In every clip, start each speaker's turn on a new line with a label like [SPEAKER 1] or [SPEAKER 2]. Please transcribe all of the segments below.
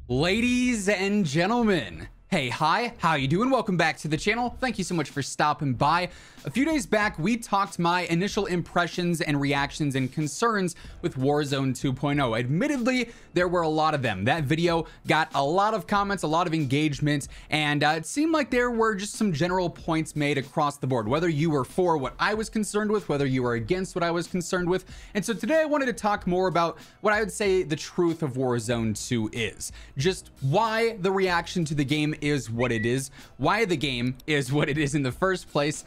[SPEAKER 1] Ladies and gentlemen, hey, hi, how you doing? Welcome back to the channel. Thank you so much for stopping by. A few days back, we talked my initial impressions and reactions and concerns with Warzone 2.0. Admittedly, there were a lot of them. That video got a lot of comments, a lot of engagement, and it seemed like there were just some general points made across the board, whether you were for what I was concerned with, whether you were against what I was concerned with. And so today I wanted to talk more about what I would say the truth of Warzone 2 is. Just why the reaction to the game is what it is, why the game is what it is in the first place.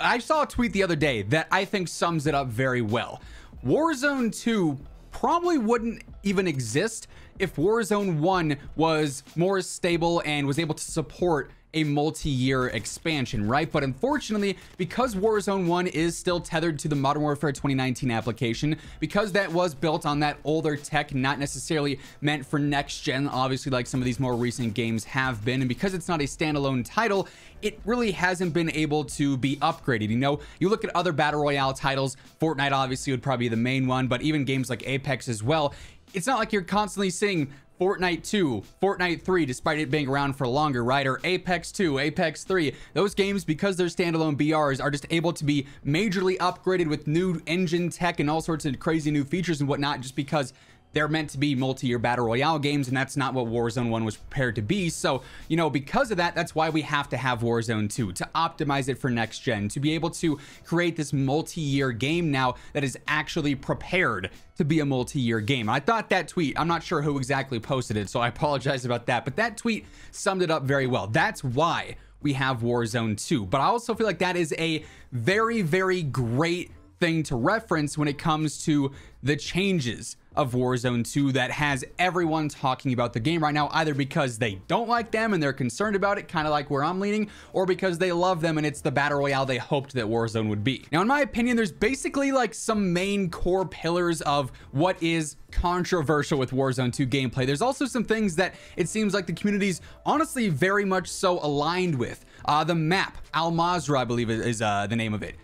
[SPEAKER 1] I saw a tweet the other day that I think sums it up very well. Warzone 2 probably wouldn't even exist if Warzone 1 was more stable and was able to support a multi-year expansion, right? But unfortunately, because Warzone 1 is still tethered to the Modern Warfare 2019 application, because that was built on that older tech, not necessarily meant for next gen, obviously like some of these more recent games have been, and because it's not a standalone title, it really hasn't been able to be upgraded. You know, you look at other battle royale titles, Fortnite obviously would probably be the main one, but even games like Apex as well, it's not like you're constantly seeing Fortnite 2, Fortnite 3, despite it being around for longer, right? Or Apex 2, Apex 3. Those games, because they're standalone BRs, are just able to be majorly upgraded with new engine tech and all sorts of crazy new features and whatnot, just because they're meant to be multi-year battle royale games, and that's not what Warzone 1 was prepared to be. So, you know, because of that, that's why we have to have Warzone 2, to optimize it for next gen, to be able to create this multi-year game now that is actually prepared to be a multi-year game. I thought that tweet, I'm not sure who exactly posted it, so I apologize about that, but that tweet summed it up very well. That's why we have Warzone 2. But I also feel like that is a very, very great thing to reference when it comes to the changes of Warzone 2 that has everyone talking about the game right now, either because they don't like them and they're concerned about it, kind of like where I'm leaning, or because they love them and it's the battle royale they hoped that Warzone would be. Now, in my opinion, there's basically like some main core pillars of what is controversial with Warzone 2 gameplay. There's also some things that it seems like the community's honestly very much so aligned with. The map, Al Mazrah, I believe is the name of it.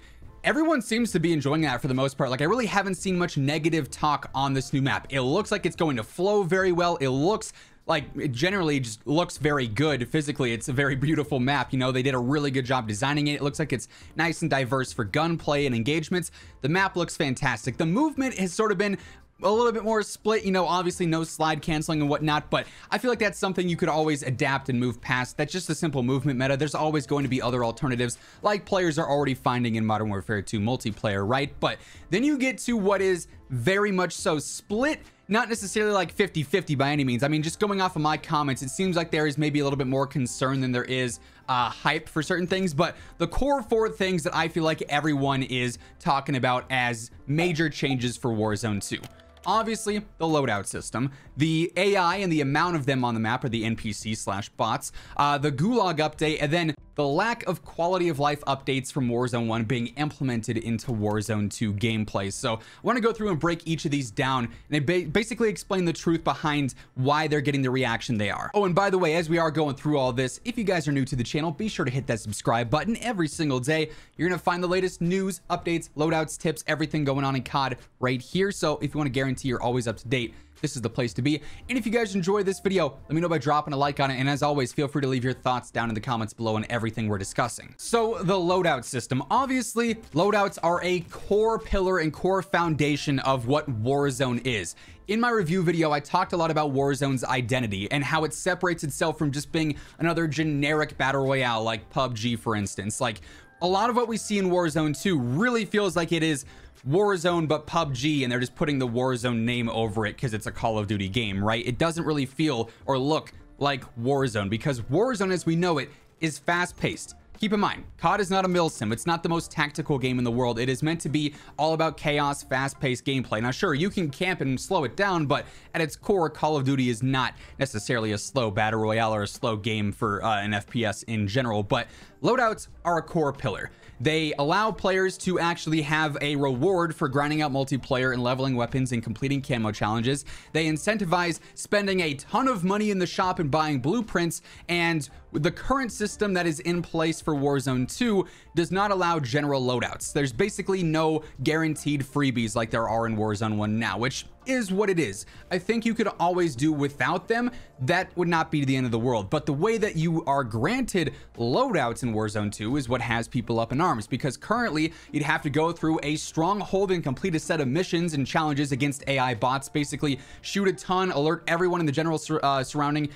[SPEAKER 1] Everyone seems to be enjoying that for the most part. Like, I really haven't seen much negative talk on this new map. It looks like it's going to flow very well. It looks like it generally just looks very good physically. It's a very beautiful map. You know, they did a really good job designing it. It looks like it's nice and diverse for gunplay and engagements. The map looks fantastic. The movement has sort of been a little bit more split, you know, obviously no slide canceling and whatnot, but I feel like that's something you could always adapt and move past. That's just a simple movement meta. There's always going to be other alternatives like players are already finding in Modern Warfare 2 multiplayer, right? But then you get to what is very much so split, not necessarily like 50-50 by any means. I mean, just going off of my comments, it seems like there is maybe a little bit more concern than there is hype for certain things, but the core four things that I feel like everyone is talking about as major changes for Warzone 2. Obviously, the loadout system, the AI and the amount of them on the map, or the NPC/bots, the Gulag update, and then the lack of quality of life updates from Warzone 1 being implemented into Warzone 2 gameplay. So I want to go through and break each of these down and basically explain the truth behind why they're getting the reaction they are. Oh, and by the way, as we are going through all this, if you guys are new to the channel, be sure to hit that subscribe button. Every single day, you're going to find the latest news, updates, loadouts, tips, everything going on in COD right here. So if you want to guarantee you're always up to date, this is the place to be. And if you guys enjoyed this video, let me know by dropping a like on it. And as always, feel free to leave your thoughts down in the comments below on everything we're discussing. So the loadout system, obviously loadouts are a core pillar and core foundation of what Warzone is. In my review video, I talked a lot about Warzone's identity and how it separates itself from just being another generic battle royale like PUBG, for instance. Like, a lot of what we see in Warzone 2 really feels like it is Warzone but PUBG, and they're just putting the Warzone name over it because it's a Call of Duty game, right? It doesn't really feel or look like Warzone, because Warzone as we know it is fast-paced. Keep in mind, COD is not a milsim. It's not the most tactical game in the world. It is meant to be all about chaos, fast-paced gameplay. Now, sure, you can camp and slow it down, but at its core, Call of Duty is not necessarily a slow battle royale or a slow game for an FPS in general, but loadouts are a core pillar. They allow players to actually have a reward for grinding out multiplayer and leveling weapons and completing camo challenges. They incentivize spending a ton of money in the shop and buying blueprints, and the current system that is in place for Warzone 2 does not allow general loadouts. There's basically no guaranteed freebies like there are in Warzone 1 now, which is what it is. I think you could always do without them. That would not be the end of the world. But the way that you are granted loadouts in Warzone 2 is what has people up in arms, because currently you'd have to go through a stronghold and complete a set of missions and challenges against AI bots, basically shoot a ton, alert everyone in the general surrounding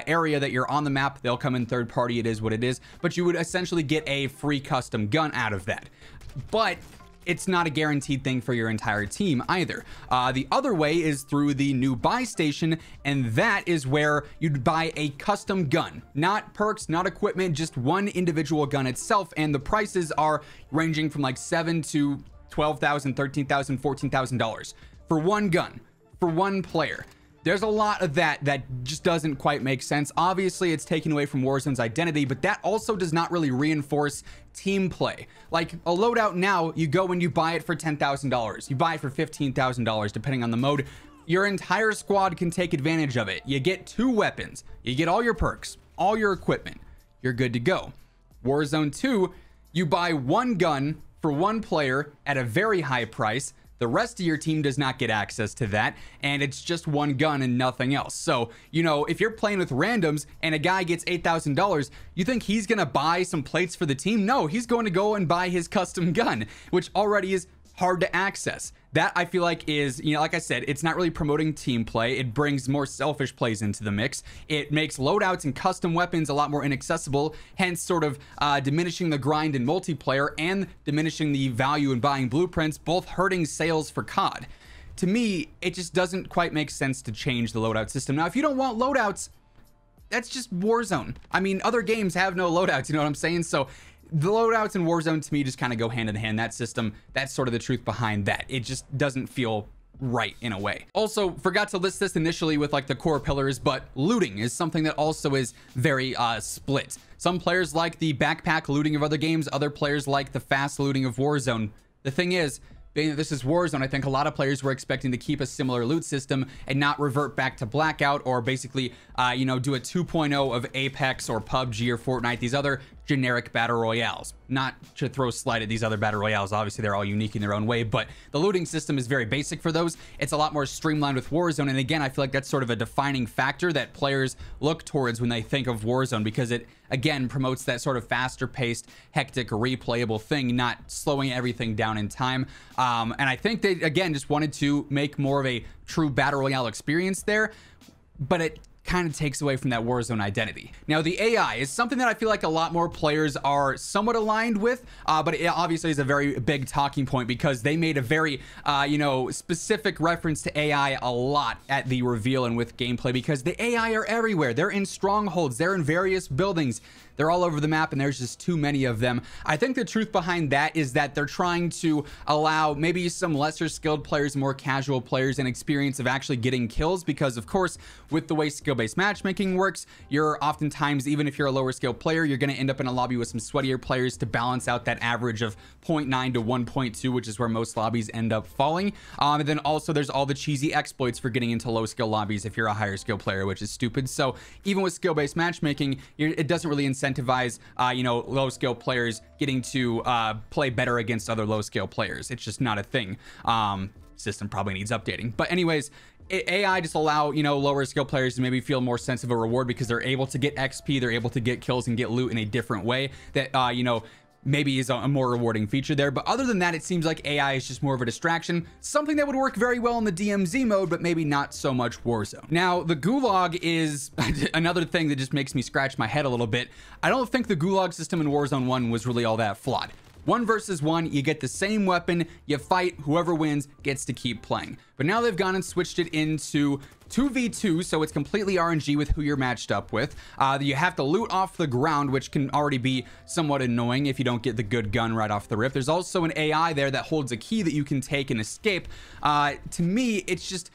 [SPEAKER 1] area that you're on the map. They'll come in third party. It is what it is, but you would essentially get a free custom gun out of that. But it's not a guaranteed thing for your entire team either. The other way is through the new buy station, and that is where you'd buy a custom gun, not perks, not equipment, just one individual gun itself. And the prices are ranging from like $7,000 to $12,000, $13,000, $14,000 for one gun, for one player. There's a lot of that just doesn't quite make sense. Obviously, it's taken away from Warzone's identity, but that also does not really reinforce team play. Like a loadout now, you go and you buy it for $10,000. You buy it for $15,000, depending on the mode. Your entire squad can take advantage of it. You get 2 weapons. You get all your perks, all your equipment. You're good to go. Warzone 2, you buy one gun for one player at a very high price. The rest of your team does not get access to that, and it's just one gun and nothing else. So, you know, if you're playing with randoms and a guy gets $8,000, you think he's gonna buy some plates for the team? No, he's going to go and buy his custom gun, which already is hard to access. That I feel like is, you know, like I said, it's not really promoting team play. It brings more selfish plays into the mix. It makes loadouts and custom weapons a lot more inaccessible, hence sort of diminishing the grind in multiplayer and diminishing the value in buying blueprints, both hurting sales for COD. To me, it just doesn't quite make sense to change the loadout system. Now, if you don't want loadouts, that's just Warzone. I mean, other games have no loadouts, you know what I'm saying? So the loadouts in Warzone to me just kind of go hand in hand. That system, that's sort of the truth behind that. It just doesn't feel right in a way. Also, forgot to list this initially with like the core pillars, but looting is something that also is very split. Some players like the backpack looting of other games, other players like the fast looting of Warzone. The thing is, being that this is Warzone, I think a lot of players were expecting to keep a similar loot system and not revert back to Blackout, or basically, you know, do a 2.0 of Apex or PUBG or Fortnite, these other generic battle royales. Not to throw slide at these other battle royales, obviously they're all unique in their own way, but the looting system is very basic for those. It's a lot more streamlined with Warzone, and again, I feel like that's sort of a defining factor that players look towards when they think of Warzone, because it again promotes that sort of faster paced, hectic, replayable thing, not slowing everything down in time. And I think they again just wanted to make more of a true battle royale experience there, but it kind of takes away from that Warzone identity. Now, the AI is something that I feel like a lot more players are somewhat aligned with, but it obviously is a very big talking point because they made a very, you know, specific reference to AI a lot at the reveal and with gameplay, because the AI are everywhere. They're in strongholds, they're in various buildings, they're all over the map, and there's just too many of them. I think the truth behind that is that they're trying to allow maybe some lesser skilled players, more casual players, an experience of actually getting kills, because of course, with the way skill-based matchmaking works, you're oftentimes, even if you're a lower skill player, you're going to end up in a lobby with some sweatier players to balance out that average of 0.9 to 1.2, which is where most lobbies end up falling. And then also there's all the cheesy exploits for getting into low skill lobbies if you're a higher skill player, which is stupid. So even with skill-based matchmaking, it doesn't really incentivize you know, low skill players getting to play better against other low skill players. It's just not a thing. System probably needs updating, but anyways, AI just allow, you know, lower skill players to maybe feel more sense of a reward because they're able to get XP, they're able to get kills and get loot in a different way that you know, maybe is a more rewarding feature there. But other than that, it seems like AI is just more of a distraction, something that would work very well in the DMZ mode, but maybe not so much Warzone. Now, the Gulag is another thing that just makes me scratch my head a little bit. I don't think the Gulag system in Warzone 1 was really all that flawed. 1 versus 1, you get the same weapon, you fight, whoever wins gets to keep playing. But now they've gone and switched it into 2v2, so it's completely RNG with who you're matched up with. You have to loot off the ground, which can already be somewhat annoying if you don't get the good gun right off the rip. There's also an AI there that holds a key that you can take and escape. To me, it's just,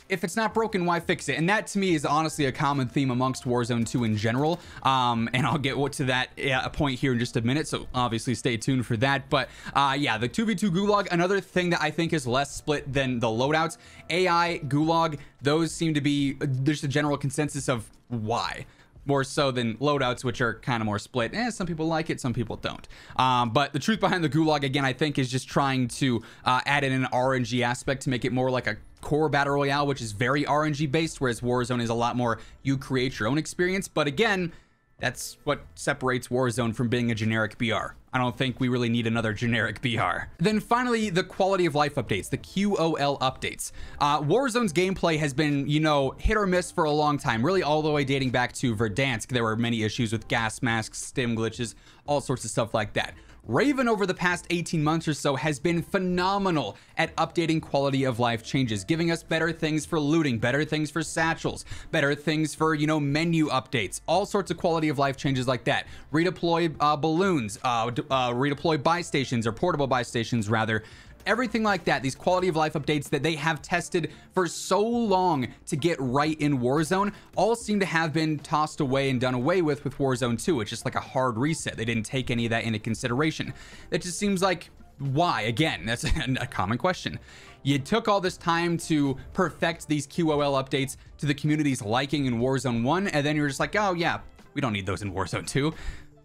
[SPEAKER 1] if it's not broken, why fix it? And that to me is honestly a common theme amongst Warzone 2 in general. And I'll get to that point here in just a minute, so obviously stay tuned for that. But yeah, the 2v2 Gulag, another thing that I think is less split than the loadouts. AI, Gulag, those seem to be, there's a general consensus of why. More so than loadouts, which are kind of more split. Some people like it, some people don't. But the truth behind the Gulag, again, I think is just trying to add in an RNG aspect to make it more like a core battle royale, which is very RNG based, whereas Warzone is a lot more you create your own experience. But again, that's what separates Warzone from being a generic BR. I don't think we really need another generic BR. Then finally, the quality of life updates, the QOL updates. Warzone's gameplay has been, you know, hit or miss for a long time, really all the way dating back to Verdansk. There were many issues with gas masks, stim glitches, all sorts of stuff like that. Raven over the past 18 months or so has been phenomenal at updating quality of life changes, giving us better things for looting, better things for satchels, better things for, you know, menu updates, all sorts of quality of life changes like that. Redeploy balloons, redeploy buy stations, or portable buy stations rather. Everything like that, these quality of life updates that they have tested for so long to get right in Warzone, all seem to have been tossed away and done away with Warzone 2. It's just like a hard reset. They didn't take any of that into consideration. That just seems like, why? Again, that's a common question. You took all this time to perfect these QOL updates to the community's liking in Warzone 1, and then you're just like, oh yeah, we don't need those in Warzone 2.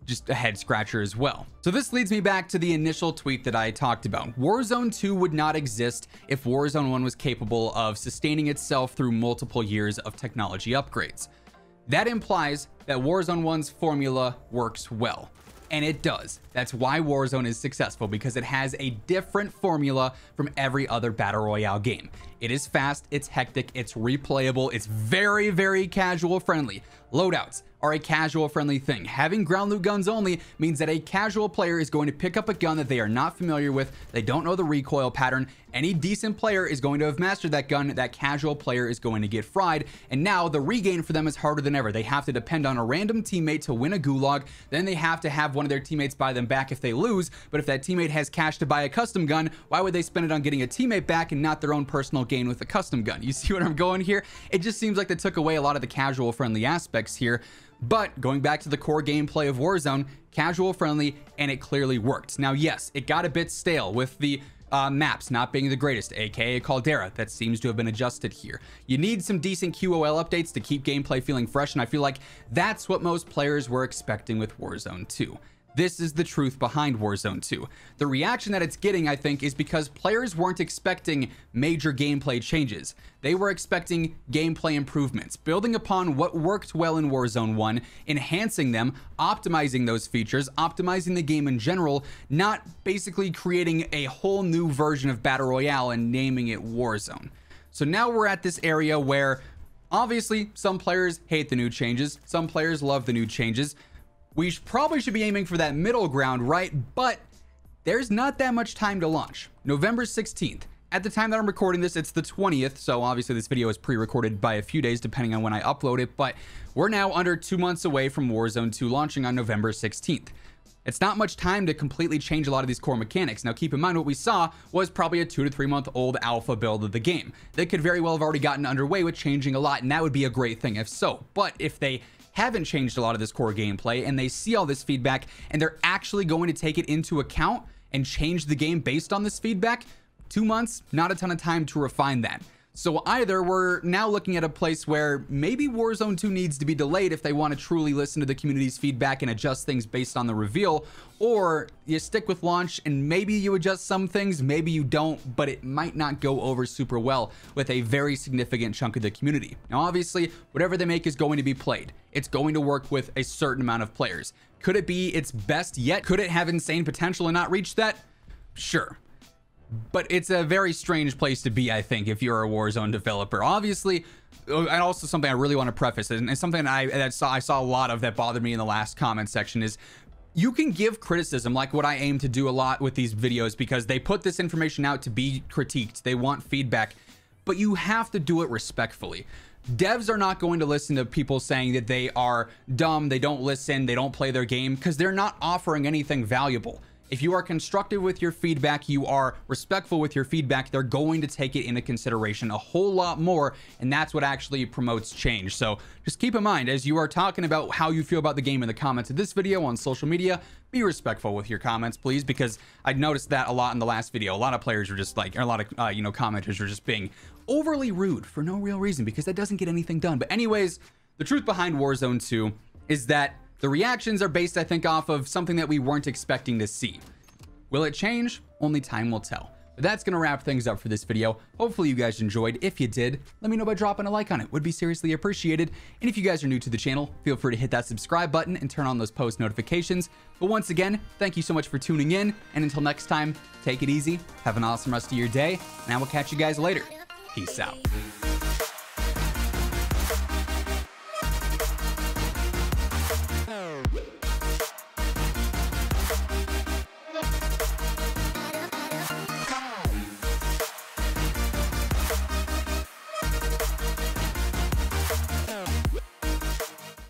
[SPEAKER 1] Just a head scratcher as well. So this leads me back to the initial tweet that I talked about. Warzone 2 would not exist if Warzone 1 was capable of sustaining itself through multiple years of technology upgrades. That implies that Warzone 1's formula works well. And it does. That's why Warzone is successful, because it has a different formula from every other battle royale game. It is fast, it's hectic, it's replayable, it's very, very casual friendly. Loadouts are a casual friendly thing. Having ground loot guns only means that a casual player is going to pick up a gun that they are not familiar with, they don't know the recoil pattern. Any decent player is going to have mastered that gun, that casual player is going to get fried, and now the regain for them is harder than ever. They have to depend on a random teammate to win a Gulag, then they have to have one of their teammates buy them back if they lose, but if that teammate has cash to buy a custom gun, why would they spend it on getting a teammate back and not their own personal gain with a custom gun? You see what I'm going here? It just seems like they took away a lot of the casual friendly aspects here. But going back to the core gameplay of Warzone, casual friendly, and it clearly worked. Now, yes, it got a bit stale with the maps not being the greatest, aka Caldera. That seems to have been adjusted here. You need some decent QOL updates to keep gameplay feeling fresh, and I feel like that's what most players were expecting with Warzone 2. This is the truth behind Warzone 2. The reaction that it's getting, I think, is because players weren't expecting major gameplay changes. They were expecting gameplay improvements, building upon what worked well in Warzone 1, enhancing them, optimizing those features, optimizing the game in general, not basically creating a whole new version of Battle Royale and naming it Warzone. So now we're at this area where, obviously, some players hate the new changes, some players love the new changes. We probably should be aiming for that middle ground, right? But there's not that much time to launch. November 16th. At the time that I'm recording this, it's the 20th, so obviously this video is pre-recorded by a few days depending on when I upload it, but we're now under 2 months away from Warzone 2 launching on November 16th. It's not much time to completely change a lot of these core mechanics. Now keep in mind, what we saw was probably a 2 to 3 month old alpha build of the game. They could very well have already gotten underway with changing a lot, and that would be a great thing if so. But if they haven't changed a lot of this core gameplay and they see all this feedback and they're actually going to take it into account and change the game based on this feedback, 2 months, not a ton of time to refine that. So either we're now looking at a place where maybe Warzone 2 needs to be delayed if they want to truly listen to the community's feedback and adjust things based on the reveal, or you stick with launch and maybe you adjust some things, maybe you don't, but it might not go over super well with a very significant chunk of the community. Now obviously, whatever they make is going to be played. It's going to work with a certain amount of players. Could it be its best yet? Could it have insane potential and not reach that? Sure. But it's a very strange place to be, I think, if you're a Warzone developer. Obviously, and also something I really want to preface, and something I saw a lot of that bothered me in the last comment section is, you can give criticism like what I aim to do a lot with these videos, because they put this information out to be critiqued. They want feedback, but you have to do it respectfully. Devs are not going to listen to people saying that they are dumb, they don't listen, they don't play their game, because they're not offering anything valuable. If you are constructive with your feedback, you are respectful with your feedback, they're going to take it into consideration a whole lot more, and that's what actually promotes change. So just keep in mind, as you are talking about how you feel about the game in the comments of this video on social media, be respectful with your comments, please, because I noticed that a lot in the last video. A lot of players were just like, or a lot of commenters were just being overly rude for no real reason, because that doesn't get anything done. But anyways, the truth behind Warzone 2 is that the reactions are based, I think, off of something that we weren't expecting to see. Will it change? Only time will tell. But that's going to wrap things up for this video. Hopefully you guys enjoyed. If you did, let me know by dropping a like on it. Would be seriously appreciated. And if you guys are new to the channel, feel free to hit that subscribe button and turn on those post notifications. But once again, thank you so much for tuning in. And until next time, take it easy. Have an awesome rest of your day. And I will catch you guys later. Peace out.